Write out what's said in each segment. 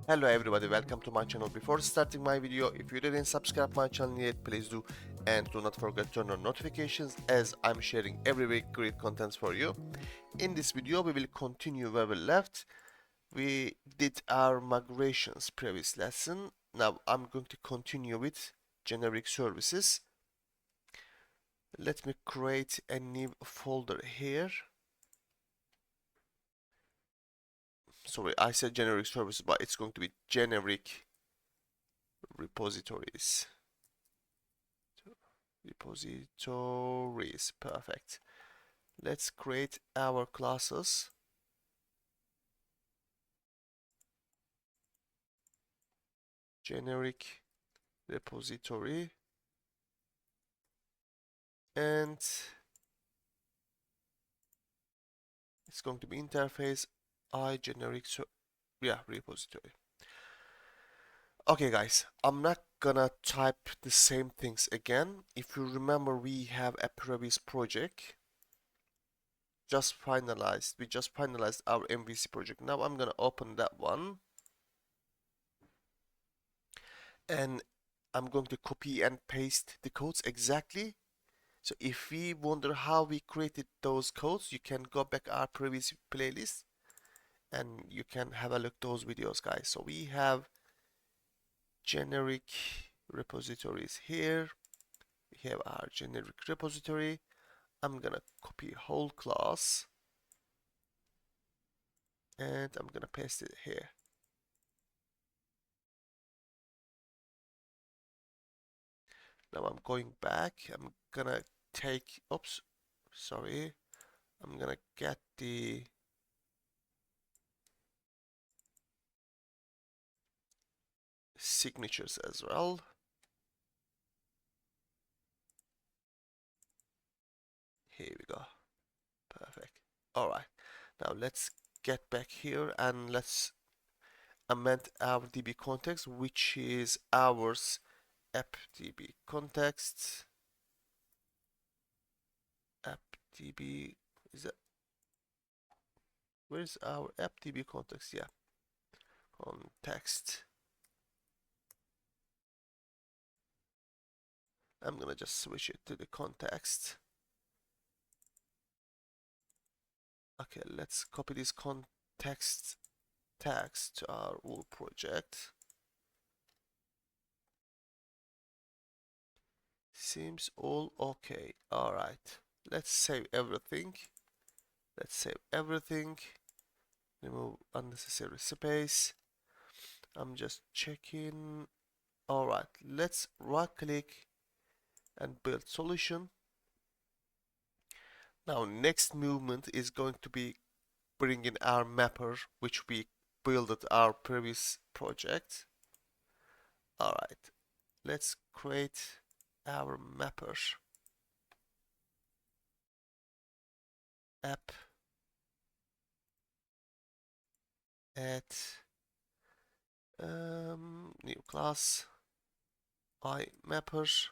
Hello everybody, welcome to my channel. Before starting my video, if you didn't subscribe my channel yet, please do, and do not forget to turn on notifications as I'm sharing every week great contents for you. In this video we will continue where we left. We did our migrations previous lesson. Now I'm going to continue with generic services. Let me create a new folder here. Sorry, I said generic services, but it's going to be generic repositories. Repositories, perfect. Let's create our classes. Generic repository, and it's going to be interface generic repository. Okay guys, I'm not gonna type the same things again. If you remember, we have a previous project we just finalized our MVC project. Now I'm gonna open that one and I'm going to copy and paste the codes exactly. So if we wonder how we created those codes, you can go back our previous playlist and you can have a look those videos, guys. So we have generic repositories here. We have our generic repository. I'm gonna copy whole class and I'm gonna paste it here. Now I'm going back. I'm gonna take, oops, sorry. I'm gonna get the signatures as well. Here we go. Perfect. All right. Now let's get back here and let's amend our DB context, which is ours appdb context. Appdb is that, where's our appdb context? Yeah, context. I'm gonna just switch it to the context. Okay, let's copy this context tags to our old project. Seems all okay. All right, let's save everything. Remove unnecessary space. I'm just checking. All right, let's right click and build solution. Now next movement is going to be bringing our mapper, which we built at our previous project. All right, let's create our mapper. App add new class AutoMapper,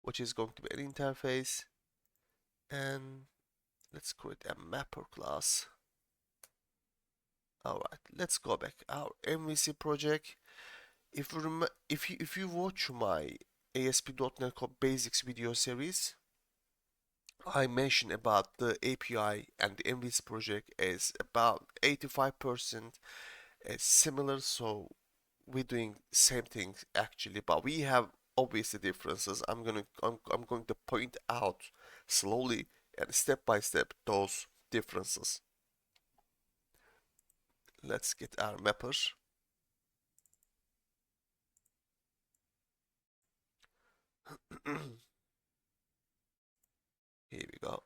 which is going to be an interface, and let's create a mapper class. All right, let's go back our MVC project. If you watch my ASP.NET Core Basics video series, I mentioned about the API and the MVC project is about 85% similar, so we're doing same things actually, but we have obviously differences. I'm going to point out slowly and step by step those differences. Let's get our mappers. Here we go.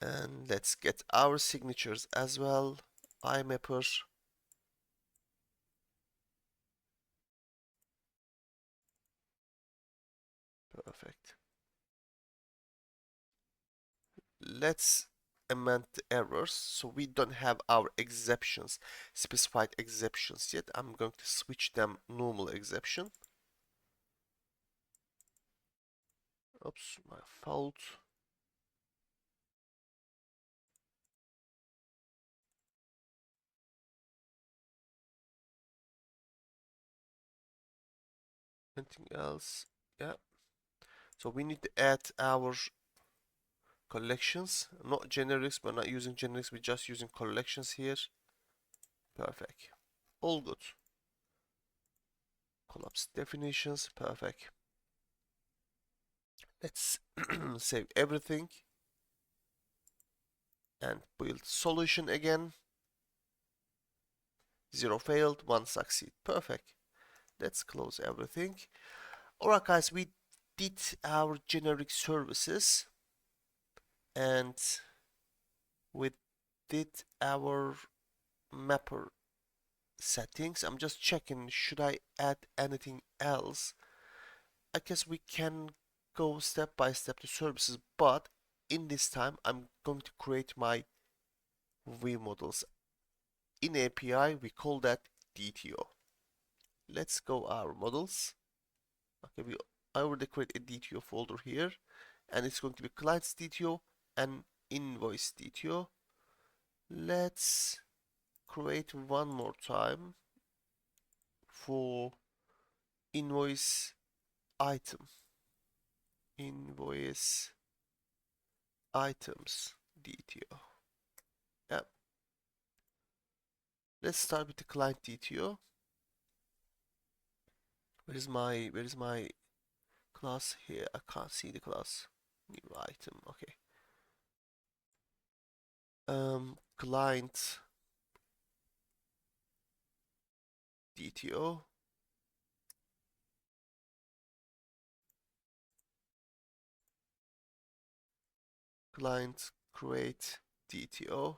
And let's get our signatures as well. IMapper. Perfect. Let's amend the errors so we don't have our exceptions, specified exceptions yet. I'm going to switch them normal exception. Oops, my fault. Anything else? Yeah. So we need to add our collections, not generics. We're not using generics, we're just using collections here. Perfect. All good. Collapse definitions, perfect. Let's save everything and build solution again. 0 failed, 1 succeed. Perfect. Let's close everything. Alright guys, we did our generic services and we did our mapper settings. I'm just checking, should I add anything else? I guess we can go step by step to services, but in this time I'm going to create my view models. In API we call that DTO. Let's go our models. Okay, I already created a DTO folder here, and it's going to be clients DTO and invoice DTO. Let's create one more time for invoice item. Invoice items DTO. Yep. Let's start with the client DTO. Where is my class here? I can't see the class. New item. Okay. Client DTO. Client create DTO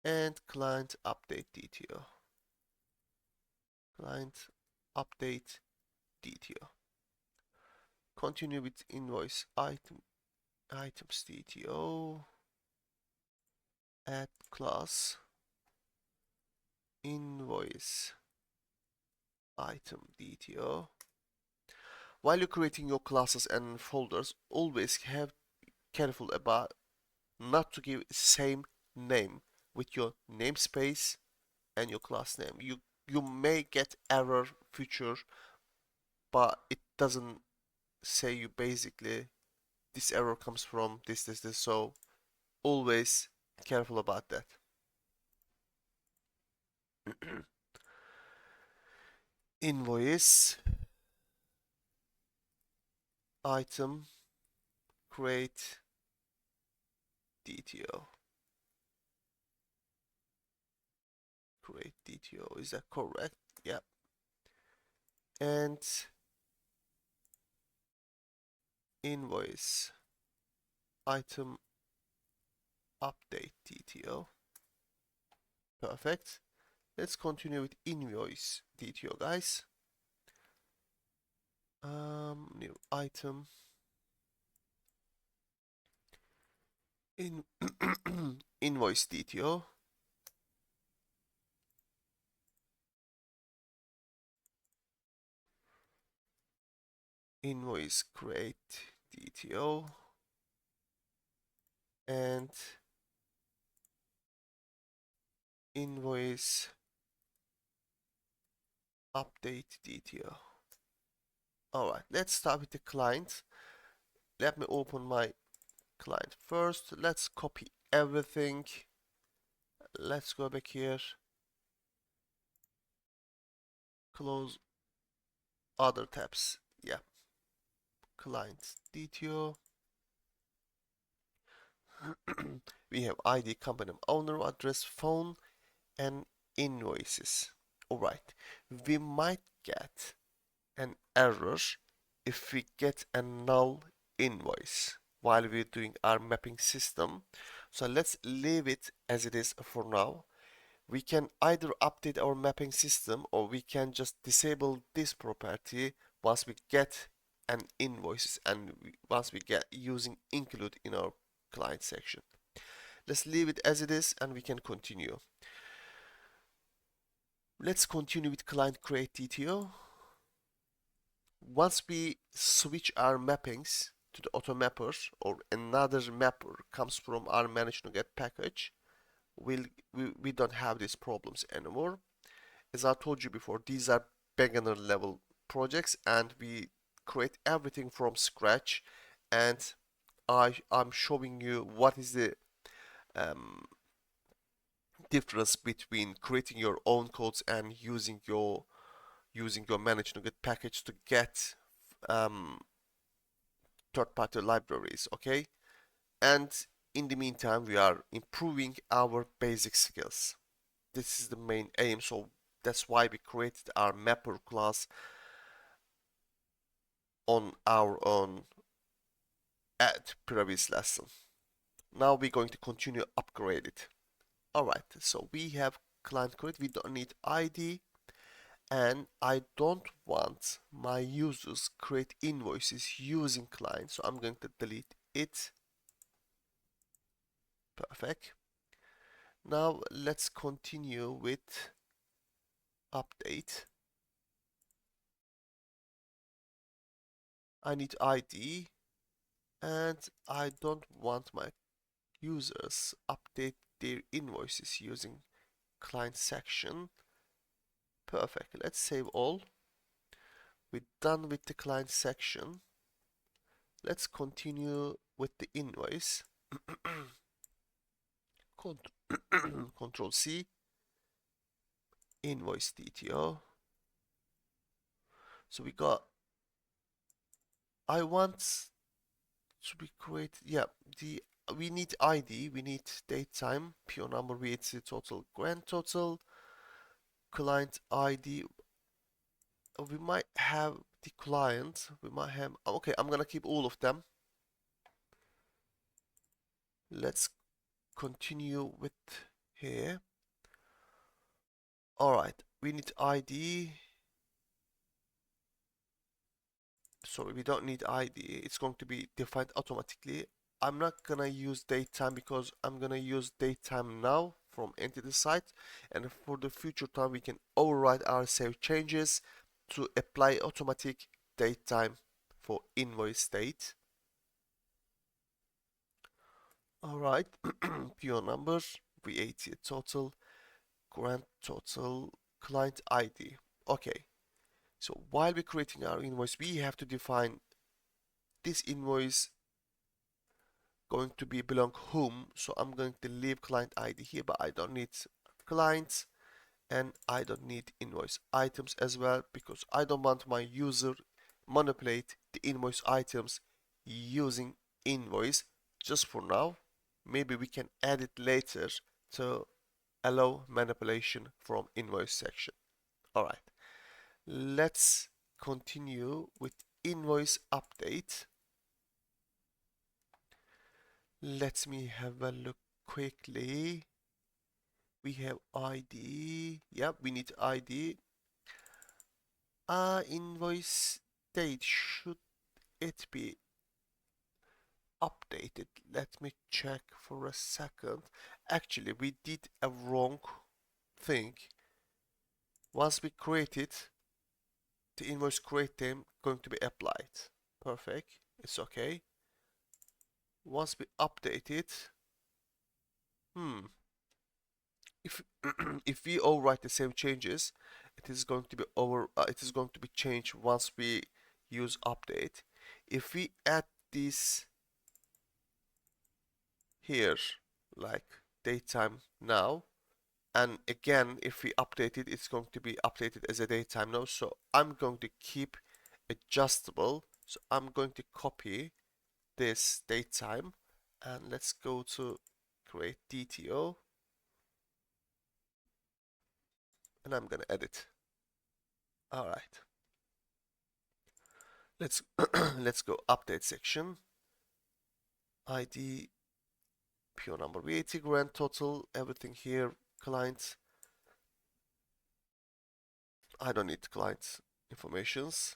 and client update DTO. Client update DTO. Continue with invoice items DTO. Add class invoice item DTO. While you're creating your classes and folders, always have careful about not to give same name with your namespace and your class name. You may get error future, but it doesn't say you basically this error comes from this. So always careful about that. Invoice item create DTO. Create DTO, is that correct? Yeah. And invoice item update DTO. Perfect. Let's continue with invoice DTO, guys. New item in invoice DTO. Invoice create DTO and invoice update DTO. Alright, let's start with the client. Let me open my client first. Let's copy everything. Let's go back here. Close other tabs. Yeah. Client DTO. We have ID, company owner, address, phone, and invoices. Alright. We might get an error if we get a null invoice while we're doing our mapping system. So let's leave it as it is for now. We can either update our mapping system or we can just disable this property once we get an invoices and once we get using include in our client section. Let's leave it as it is and we can continue. Let's continue with client create DTO. Once we switch our mappings to the AutoMapper or another mapper comes from our manage NuGet package, we don't have these problems anymore. As I told you before, these are beginner level projects, and we create everything from scratch. And I'm showing you what is the um, difference between creating your own codes and using your managed NuGet package to get um, third-party libraries, okay? And in the meantime, we are improving our basic skills. This is the main aim, so that's why we created our mapper class on our own at previous lesson. Now we're going to continue upgrade it. Alright, so we have client create, we don't need ID, and I don't want my users create invoices using client, so I'm going to delete it. Perfect. Now let's continue with update. I need ID, and I don't want my users update their invoices using client section. Perfect. Let's save all. We're done with the client section. Let's continue with the invoice. Control C, invoice DTO. So we got, I want to be created, yeah, we need ID, we need date time, PO number, VAT total, grand total, client ID. We might have the client, we might have, okay, I'm gonna keep all of them. Let's continue with here. Alright, we need ID. Sorry, we don't need ID. It's going to be defined automatically. I'm not gonna use datetime because I'm gonna use datetime now from entity site, and for the future time we can override our save changes to apply automatic datetime for invoice date. Alright, PO numbers, VAT total, grand total, client ID. Okay, so while we're creating our invoice, we have to define this invoice going to be belong whom. So I'm going to leave client ID here, but I don't need clients, and I don't need invoice items as well, because I don't want my user manipulate the invoice items using invoice just for now. Maybe we can add it later to allow manipulation from invoice section. Alright, let's continue with invoice update. Let me have a look quickly. We have ID. Yep, we need ID. Invoice date. Should it be updated? Let me check for a second. Actually, we did a wrong thing. Once we create it, the invoice create name going to be applied. Perfect. It's okay. Once we update it, if if we overwrite the same changes, it is going to be changed once we use update. If we add this here, like datetime now, and again if we update it, it's going to be updated as a datetime now. So I'm going to keep adjustable. So I'm going to copy this datetime, and let's go to create DTO, and I'm gonna edit. All right. Let's let's go update section. ID, PO number, VAT, grand total, everything here. Client. I don't need client informations.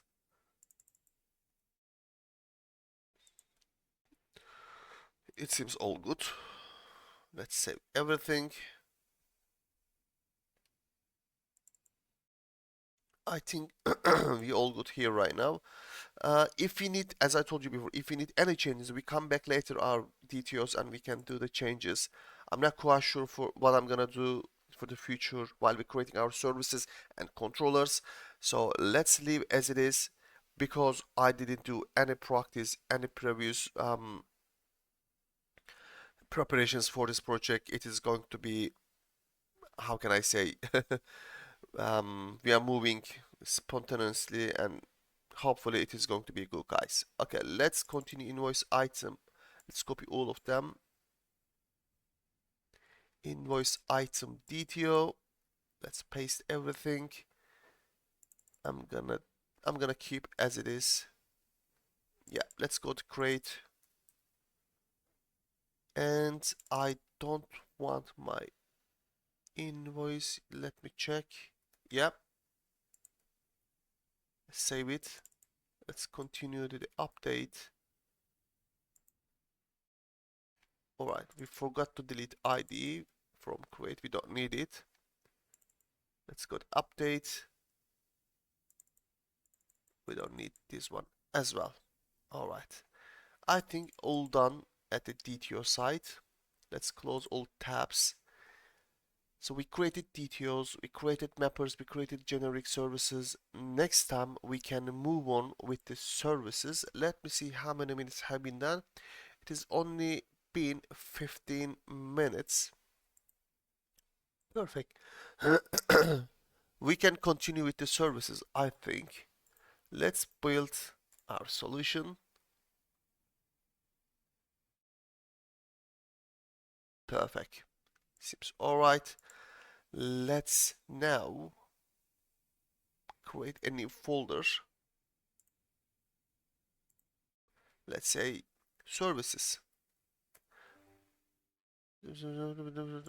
It seems all good. Let's save everything. I think we all good here right now. If we need, as I told you before, if we need any changes, we come back later our DTOs and we can do the changes. I'm not quite sure for what I'm gonna do for the future while we're creating our services and controllers. So let's leave as it is because I didn't do any practice, any previous preparations for this project. It is going to be, how can I say, we are moving spontaneously and hopefully it is going to be good, guys. Okay, let's continue invoice item. Let's copy all of them. Invoice item DTO. Let's paste everything. I'm gonna keep as it is. Yeah, let's go to create. And I don't want my invoice. Let me check. Yep. Save it. Let's continue to the update. Alright, we forgot to delete ID from create. We don't need it. Let's go to update. We don't need this one as well. Alright. I think all done at the DTO site. Let's close all tabs. So we created DTOs, we created mappers, we created generic services. Next time we can move on with the services. Let me see how many minutes have been done. It has only been 15 minutes. Perfect. We can continue with the services, I think. Let's build our solution. Perfect. Seems alright. Let's now create a new folder. Let's say services.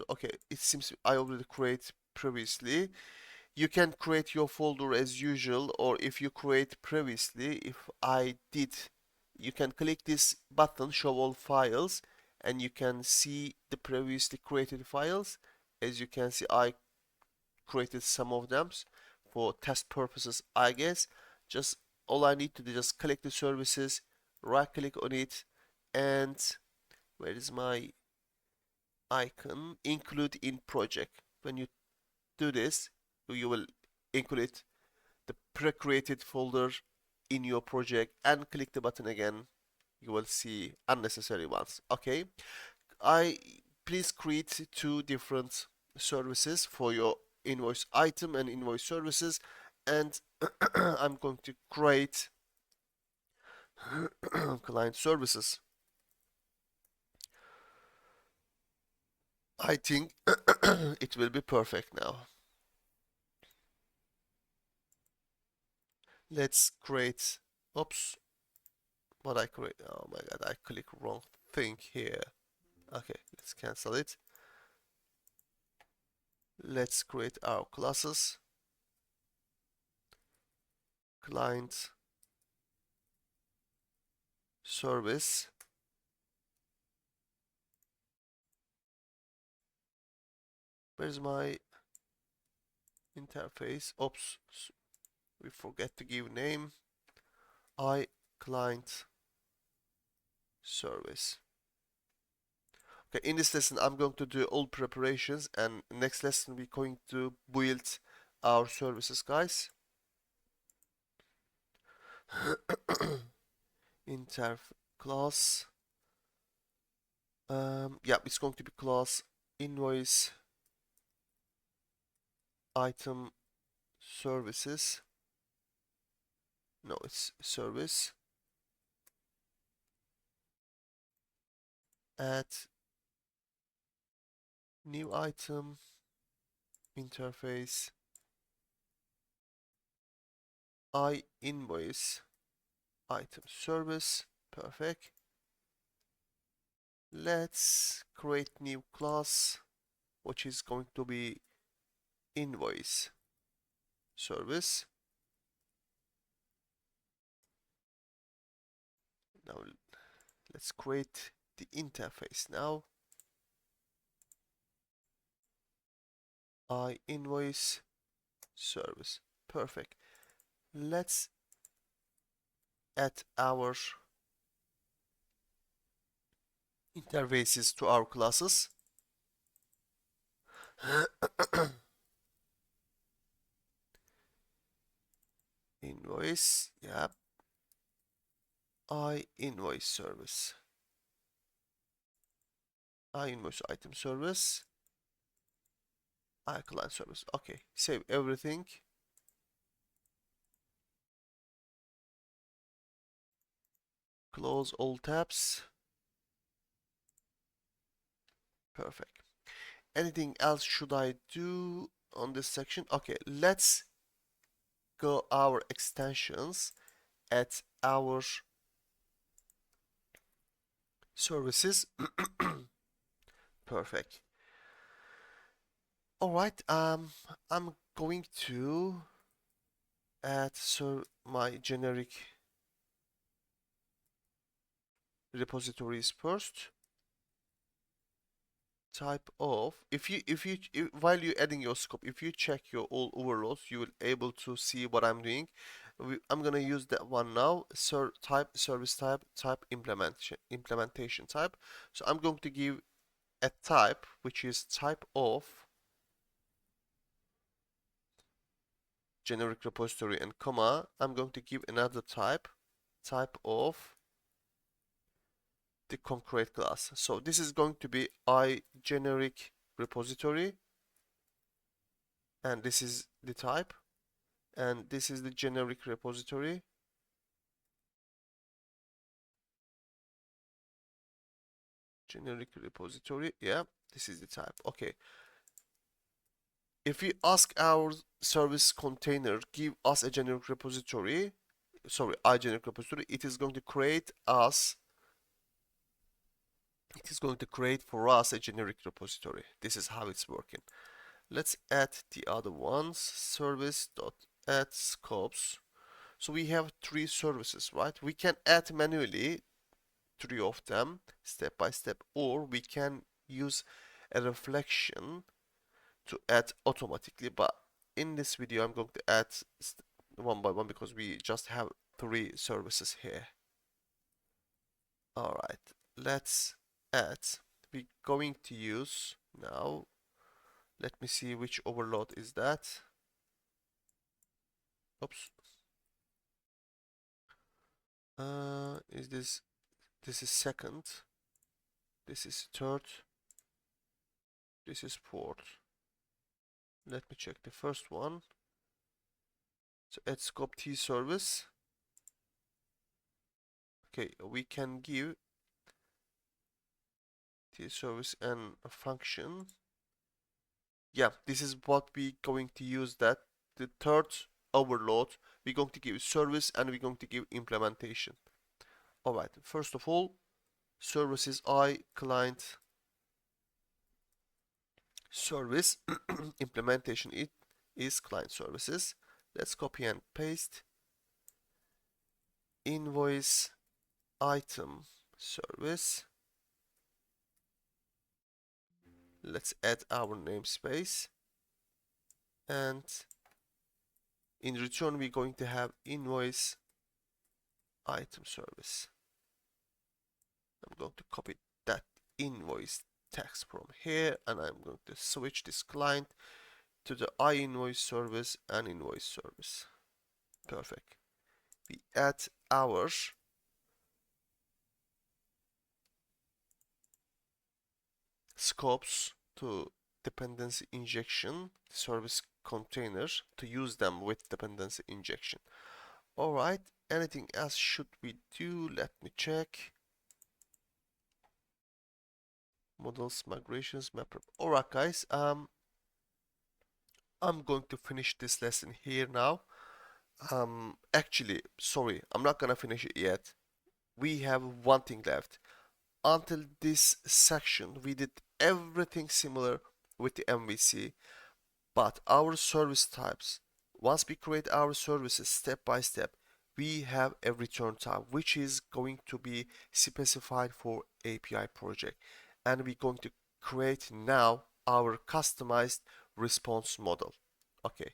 Okay, it seems I already created previously. You can create your folder as usual, or if you create previously, if I did, you can click this button, show all files, and you can see the previously created files. As you can see, I created some of them for test purposes, I guess. Just all I need to do is just click the services, right click on it, and where is my icon? Include in project. When you do this, you will include the pre-created folder in your project and click the button again. You will see unnecessary ones. Okay, I please create two different services for your invoice item and invoice services, and I'm going to create client services. I think it will be perfect now. Let's create, oops, what I create, oh my god, I click wrong thing here. Okay, let's cancel it. Let's create our classes. Client service. Where's my interface? Oops, we forget to give name. Client service. Okay, in this lesson I'm going to do all preparations, and next lesson we're going to build our services, guys. Interf class. Yeah, it's going to be class invoice item services. No, it's service. Add new item interface invoice item service. Perfect. Let's create new class, which is going to be invoice service. Now let's create the interface now. Invoice service. Perfect. Let's add our interfaces to our classes. invoice, yeah, I invoice service, I invoice item service, I client service. Okay, save everything. Close all tabs. Perfect. Anything else should I do on this section? Okay, let's go our extensions at our services. Perfect. All right, I'm going to add my generic repositories first. Type of, while you're adding your scope, if you check your all overloads, you will able to see what I'm doing. I'm gonna use that one now. Type service type implementation type. So I'm going to give a type which is type of generic repository and comma. I'm going to give another type of the concrete class. So this is going to be I generic repository, and this is the type, and this is the generic repository. Generic repository, yeah, this is the type. Okay. If we ask our service container, give us a generic repository, sorry, I generic repository, it is going to create for us a generic repository. This is how it's working. Let's add the other ones. Service.add scopes. So we have 3 services, right? We can add manually 3 of them step by step, or we can use a reflection to add automatically. But in this video, I'm going to add one by one because we just have 3 services here. All right, let's add. We're going to use now. Let me see which overload is that. Oops. Is this is second, this is third, this is fourth. Let me check the first one. So add scope T service. Okay, we can give T service and a function. Yeah, this is what we're going to use. That the third overload, we're going to give service and we're going to give implementation. All right, first of all, services I client service implementation, it is client services. Let's copy and paste. Invoice item service. Let's add our namespace, and in return we're going to have invoice item service. I'm going to copy that invoice text from here, and I'm going to switch this client to the iInvoice service and invoice service. Perfect. We add our scopes to dependency injection service container to use them with dependency injection. All right, anything else should we do? Let me check. Models, migrations, mapper. All right, guys. I'm going to finish this lesson here now. Actually, sorry, I'm not gonna finish it yet. We have one thing left. Until this section, we did everything similar with the MVC, but our service types, once we create our services step by step, we have a return type which is going to be specified for API project, and we're going to create now our customized response model. Okay,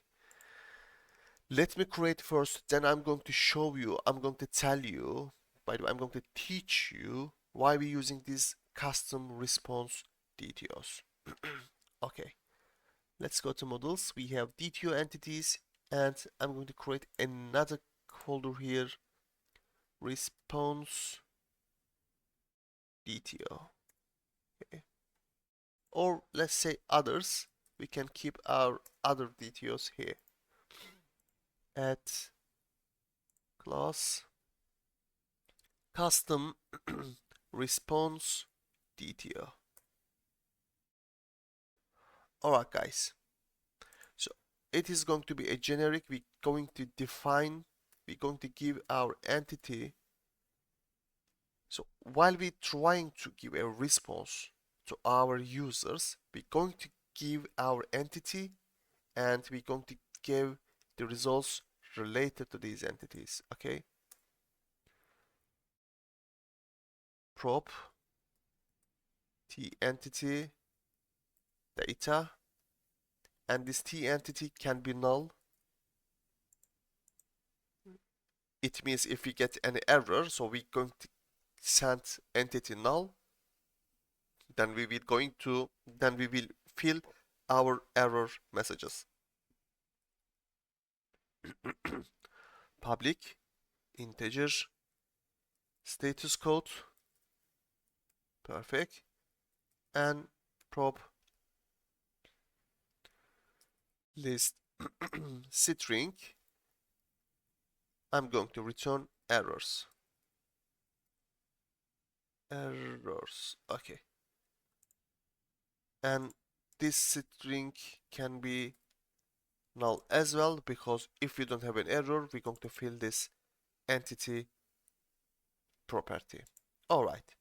let me create first, then I'm going to show you, I'm going to tell you, by the way, I'm going to teach you why we're using these custom response DTOs. Okay, let's go to models. We have DTO entities and I'm going to create another folder here, Response DTO. Okay. Or let's say others. We can keep our other DTOs here. Add class custom response DTO. Alright guys, so it is going to be a generic. We're going to give our entity. So while we're trying to give a response to our users, we're going to give our entity and we're going to give the results related to these entities. Okay, prop t entity data, and this t entity can be null. It means if we get any error, so we're going to send entity null, then we will fill our error messages. Public integer status code, perfect, and prop list string. I'm going to return errors. Okay, and this string can be null as well, because if we don't have an error, we're going to fill this entity property. Alright,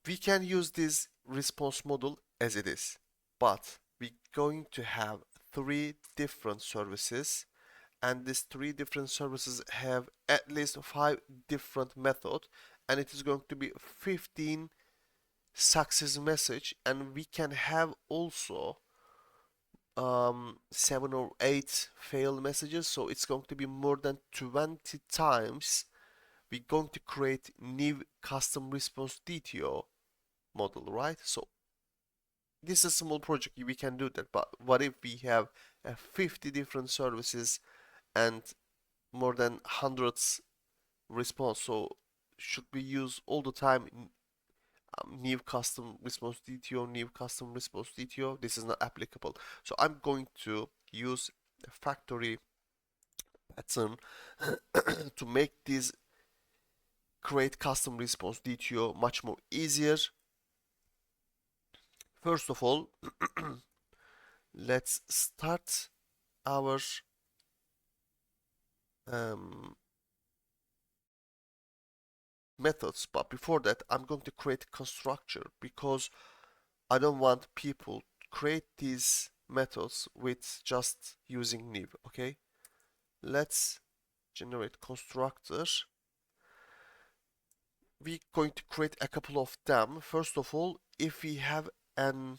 we can use this response model as it is, but we're going to have 3 different services, and these 3 different services have at least 5 different methods, and it is going to be 15 success message, and we can have also 7 or 8 fail messages, so it's going to be more than 20 times we're going to create new custom response DTO model, right? So this is a small project, we can do that, but what if we have 50 different services and more than hundreds response? So should we use all the time new custom response DTO, new custom response DTO? This is not applicable. So I'm going to use a factory pattern to make this create custom response DTO much more easier. First of all, let's start our methods, but before that I'm going to create a constructor, because I don't want people to create these methods with just using new. Okay, let's generate constructor. We're going to create a couple of them. First of all, if we have an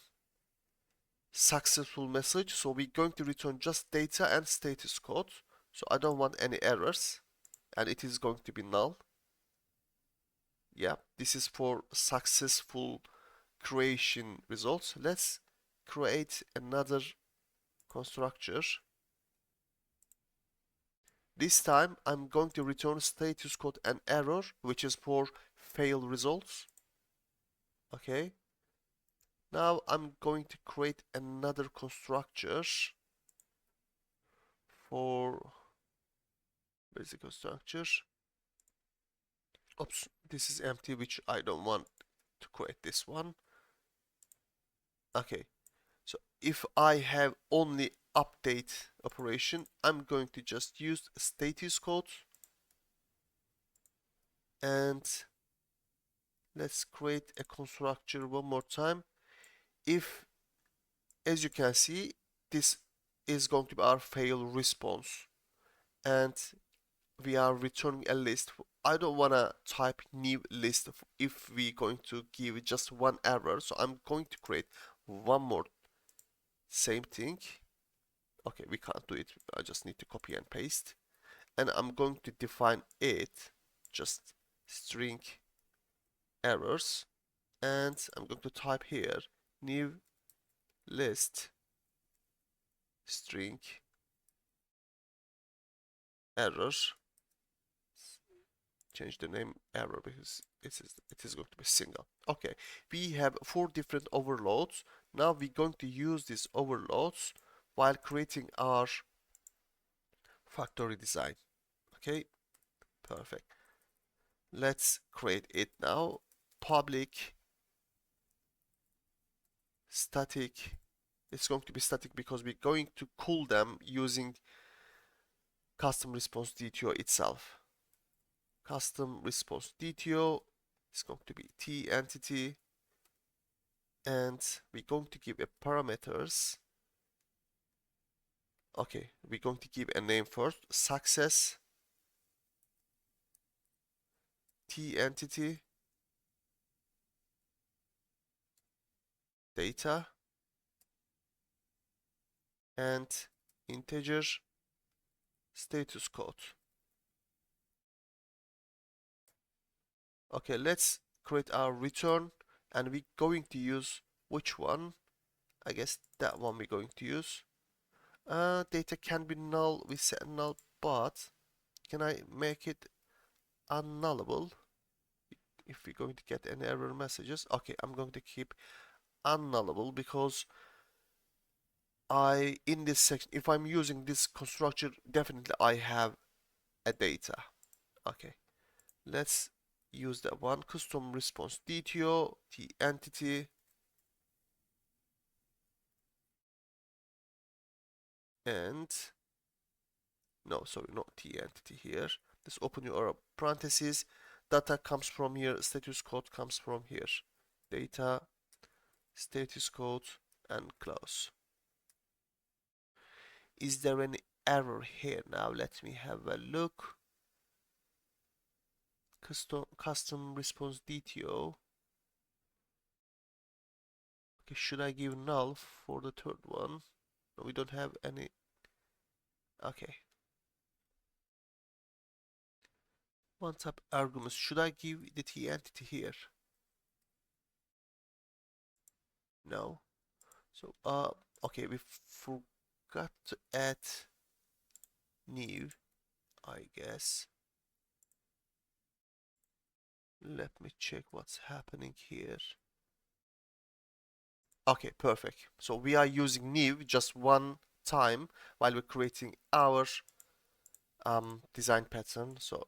successful message, so we're going to return just data and status code, so I don't want any errors, and it is going to be null. Yeah, this is for successful creation results. Let's create another constructor. This time I'm going to return status code and error, which is for fail results. Okay, now I'm going to create another constructor for basic constructor. Oops, this is empty, which I don't want to create this one. Okay, so if I have only update operation, I'm going to just use status code, and let's create a constructor one more time. If, as you can see, this is going to be our fail response, and we are returning a list. I don't want to type new list if we're going to give just one error, so I'm going to create one more same thing. Okay, we can't do it, I just need to copy and paste, and I'm going to define it just string errors, and I'm going to type here new list string error. Change the name error because it is going to be single. Okay, we have 4 different overloads. Now we're going to use these overloads while creating our factory design. Okay, perfect. Let's create it now. Public static. It's going to be static because we're going to call them using custom response DTO itself. Custom response DTO is going to be T entity, and we're going to give a parameters. Okay, we're going to give a name first. Success T entity data and integer status code. Okay, let's create our return, and we're going to use which one? I guess that one we're going to use. Data can be null, we set null, but can I make it unnullable if we're going to get any error messages? Okay, I'm going to keep unnullable because in this section, if I'm using this constructor, definitely I have a data. Okay, let's use that one. Custom response DTO, the entity, and no, sorry, not the entity here. Let's open your parentheses. Data comes from here, status code comes from here. Data, status code, and close. Is there any error here? Now let me have a look. Custom response DTO. Okay, should I give null for the third one? No, we don't have any. Okay. One type arguments. Should I give the T entity here? No. So, okay, we forgot to add new, I guess. Let me check what's happening here. Okay, perfect. So we are using new just one time while we're creating our design pattern. So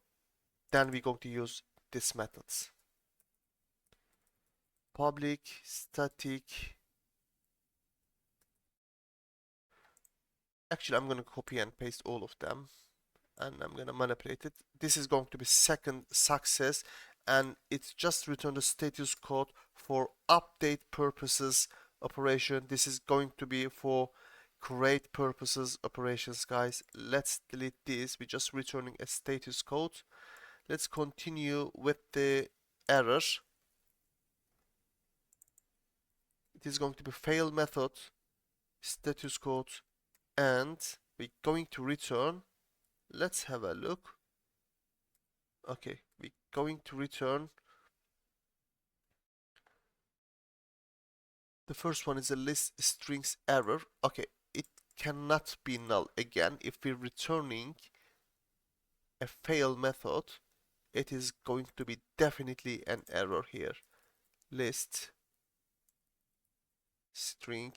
then we're going to use these methods. Public, static. Actually, I'm going to copy and paste all of them, and I'm going to manipulate it. This is going to be second success, and it's just return the status code for update purposes operation. This is going to be for create purposes operations, guys. Let's delete this. We're just returning a status code. Let's continue with the error. It is going to be fail method, status code, and we're going to return. Let's have a look. Okay, we're going to return. The first one is a list strings error. Okay, it cannot be null again. If we're returning a fail method, it is going to be definitely an error here. List string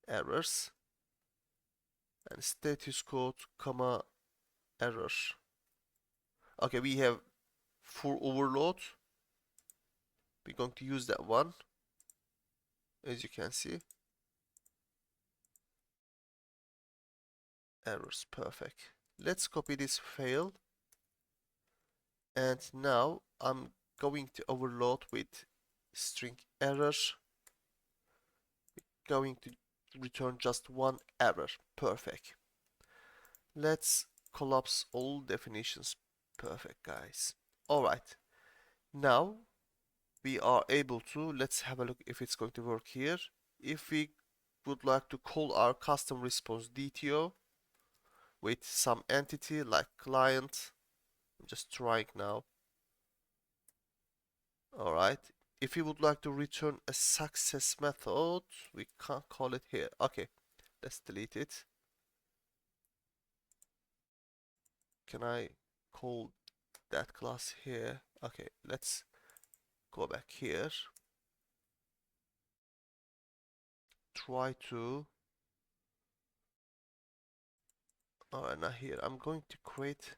errors and status code comma error. Okay, we have for overload. We're going to use that one, as you can see. Errors, perfect. Let's copy this fail, and now I'm going to overload with string error. Going to return just one error. Perfect. Let's collapse all definitions. Perfect, guys. Alright, now we are able to, let's have a look if it's going to work here. If we would like to call our custom response DTO with some entity like client, I'm just trying now. Alright, if we would like to return a success method, we can't call it here. Okay, let's delete it. can I call that class here? Okay, let's go back here. Try to, alright, now here, I'm going to create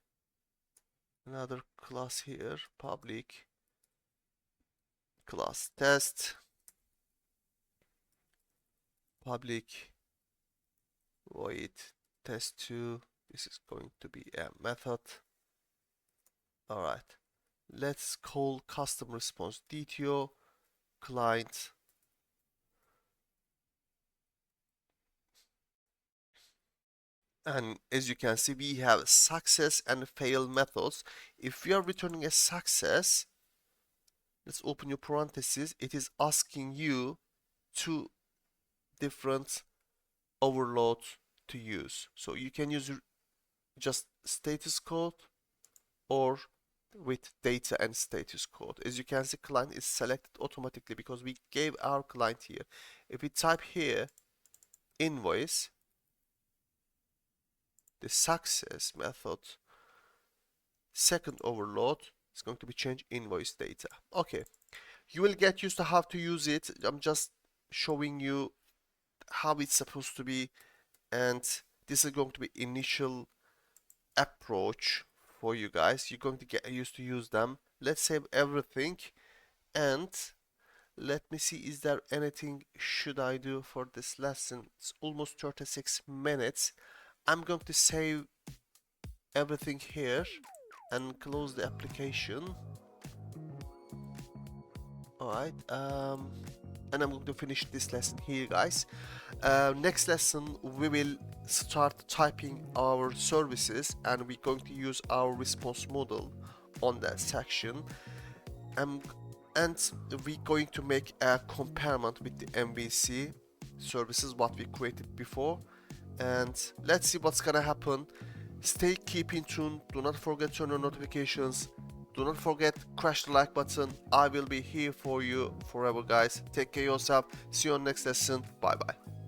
another class here, public class test, public void test2. This is going to be a method. Alright, let's call custom response DTO client. And as you can see, we have success and fail methods. If we are returning a success, let's open your parentheses. It is asking you two different overloads to use. So you can use just status code or with data and status code. As you can see, client is selected automatically because we gave our client here. If we type here invoice, the success method second overload is going to be change invoice data. Okay, you will get used to how to use it. I'm just showing you how it's supposed to be, and this is going to be initial approach for you guys. You're going to get used to use them. Let's save everything, and let me see, is there anything should I do for this lesson? It's almost 36 minutes. I'm going to save everything here and close the application. Alright, and I'm going to finish this lesson here, guys. Next lesson we will start typing our services, and we're going to use our response model on that section, and we're going to make a comparison with the MVC services what we created before, and let's see what's gonna happen. Keep in tune, do not forget to turn on notifications, do not forget crash the like button. I will be here for you forever, guys. Take care of yourself. See you on next lesson. Bye bye.